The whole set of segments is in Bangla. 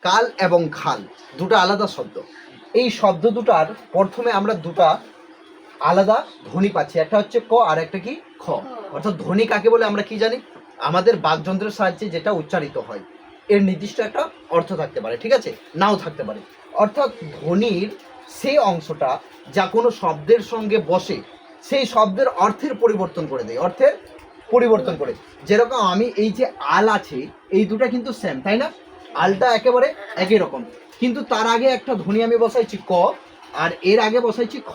কাল এবং খাল দুটো আলাদা শব্দ। এই শব্দ দুটার প্রথমে আমরা দুটা আলাদা ধ্বনি পাচ্ছি, একটা হচ্ছে ক আর একটা কি খ। অর্থাৎ ধ্বনি কাকে বলে আমরা কি জানি, আমাদের বাকযন্ত্রের সাহায্যে যেটা উচ্চারিত হয় এর নির্দিষ্ট একটা অর্থ থাকতে পারে, ঠিক আছে, নাও থাকতে পারে। অর্থাৎ ধ্বনির সেই অংশটা যা কোনো শব্দের সঙ্গে বসে সেই শব্দের অর্থের পরিবর্তন করে দেয়, অর্থের পরিবর্তন করে। যেরকম আমি এই যে আল আছে এই দুটা কিন্তু সেম, তাই না, আলটা একেবারে একই রকম, কিন্তু তার আগে একটা ধ্বনি আমি বসাইছি ক আর এর আগে বসাইছি খ।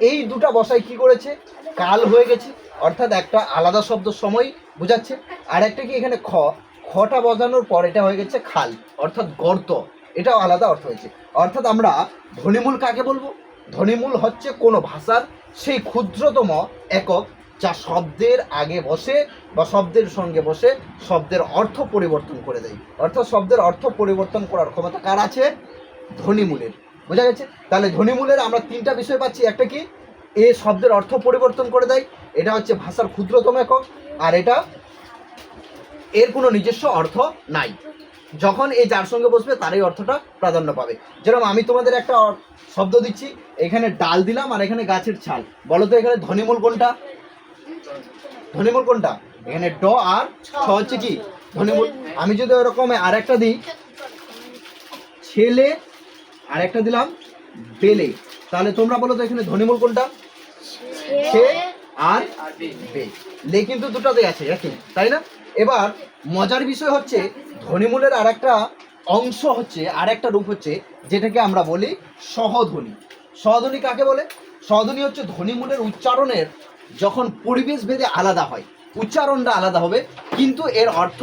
এই দুটা বসাই কি করেছে, কাল হয়ে গেছে, অর্থাৎ একটা আলাদা শব্দ সময় বোঝাচ্ছে। আর একটা কি এখানে খ, খটা বসানোর পর এটা হয়ে গেছে খাল, অর্থাৎ গর্ত, এটাও আলাদা অর্থ হয়েছে। অর্থাৎ আমরা ধ্বনিমূল কাকে বলবো, ধ্বনিমূল হচ্ছে কোনো ভাষার সেই ক্ষুদ্রতম একক যা শব্দের আগে বসে বা শব্দের সঙ্গে বসে শব্দের অর্থ পরিবর্তন করে দেয়। অর্থাৎ শব্দের অর্থ পরিবর্তন করার ক্ষমতা কার আছে, ধ্বনিমূলের। বোঝা গেছে? তাহলে ধ্বনিমূলের আমরা তিনটা বিষয় পাচ্ছি, একটা কি এ শব্দের অর্থ পরিবর্তন করে দেয়, এটা হচ্ছে ভাষার ক্ষুদ্রতম একক, আর এটা এর কোনো নিজস্ব অর্থ নাই, যখন এই যার সঙ্গে বসবে তারই অর্থটা প্রাধান্য পাবে। যেরকম আমি তোমাদের একটা শব্দ দিচ্ছি, এখানে ডাল দিলাম আর এখানে গাছের ছাল, বলো তো এখানে ধ্বনিমূল কোনটা, ধ্বনিমূল কোনটা, এখানে ড আর ছ হচ্ছে কি ধ্বনিমূল। আমি যদি ওরকম আর একটা দিই ছেলে আর একটা দিলাম বেলে, তাহলে তোমরা বলো তো এখানে ধ্বনিমূল কোনটা, ছে আর বে, লে কিন্তু দুটাতেই আছে একই, তাই না। এবার মজার বিষয় হচ্ছে ধ্বনিমূলের আর একটা অংশ হচ্ছে, আর একটা রূপ হচ্ছে যেটাকে আমরা বলি সহধ্বনি। সহধ্বনি কাকে বলে, সহধ্বনি হচ্ছে ধ্বনিমূলের উচ্চারণের যখন পরিবেশ ভেদে আলাদা হয়, উচ্চারণটা আলাদা হবে কিন্তু এর অর্থ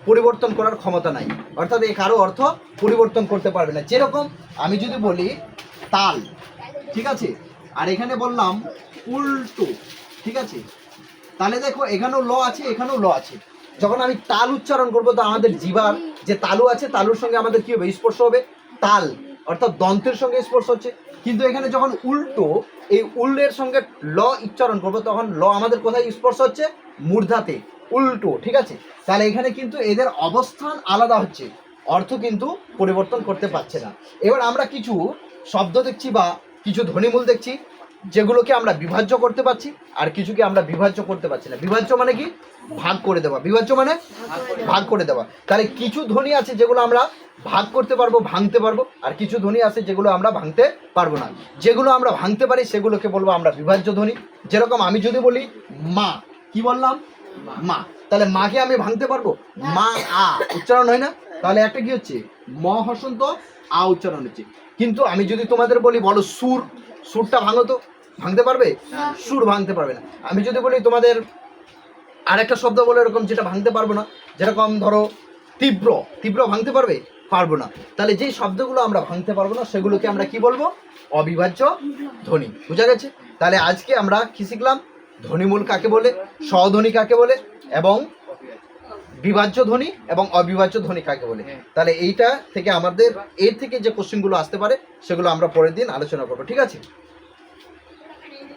পরিবর্তন করার ক্ষমতা নাই, অর্থাৎ এ কারো অর্থ পরিবর্তন করতে পারবে না। যেরকম আমি যদি বলি তাল, ঠিক আছে, আর এখানে বললাম উল্টো, ঠিক আছে, তাহলে দেখো এখানেও ল আছে এখানেও ল আছে। যখন আমি তাল উচ্চারণ করবো তো আমাদের জিবার যে তালু আছে তালুর সঙ্গে আমাদের কি হবে, স্পর্শ হবে, তাল অর্থাৎ দন্তের সঙ্গে স্পর্শ হচ্ছে। কিন্তু এখানে যখন উল্টো, এই উল্লের সঙ্গে ল উচ্চারণ করবো তখন ল আমাদের কোথায় স্পর্শ হচ্ছে, মূর্ধাতে, উল্টো, ঠিক আছে। তাহলে এখানে কিন্তু এদের অবস্থান আলাদা হচ্ছে, অর্থ কিন্তু পরিবর্তন করতে পারছে না। এবার আমরা কিছু শব্দ দেখছি বা কিছু ধ্বনিমূল দেখছি যেগুলোকে আমরা বিভাজ্য করতে পারছি আর কিছুকে আমরা বিভাজ্য করতে পারছি না। বিভাজ্য মানে কি, ভাগ করে দেওয়া, বিভাজ্য মানে ভাগ করে দেওয়া। তাহলে কিছু ধ্বনি আছে যেগুলো আমরা ভাগ করতে পারবো, ভাঙতে পারবো, আর কিছু ধ্বনি আছে যেগুলো আমরা ভাঙতে পারবো না। যেগুলো আমরা ভাঙতে পারি সেগুলোকে বলবো আমরা বিভাজ্য ধ্বনি। যেরকম আমি যদি বলি মা, কি বললাম, মা, তাহলে মাকে আমি ভাঙতে পারবো, মা আ উচ্চারণ হয় না, তাহলে একটা কি হচ্ছে ম হসন্ত আ উচ্চারণ হচ্ছে। কিন্তু আমি যদি তোমাদের বলি বলো সুর, সুরটা ভাঙো তো, ভাঙতে পারবে, সুর ভাঙতে পারবে না। আমি যদি বলি তোমাদের আরেকটা শব্দ বলে এরকম যেটা ভাঙতে পারবো না, যেরকম ধরো তীব্র, তীব্র ভাঙতে পারবে, পারবো না। তাহলে যেই শব্দগুলো আমরা ভাঙতে পারবো না সেগুলোকে আমরা কি বলবো, অবিভাজ্য ধ্বনি। বুঝা গেছে? তাহলে আজকে আমরা কি শিখলাম, ধ্বনিমূল কাকে বলে, স্বধ্বনি কাকে বলে, এবং বিভাজ্য ধ্বনি এবং অবিভাজ্য ধ্বনি কাকে বলে। তাহলে এইটা থেকে আমাদের এর থেকে যে কোশ্চেনগুলো আসতে পারে সেগুলো আমরা পরের দিন আলোচনা করবো, ঠিক আছে।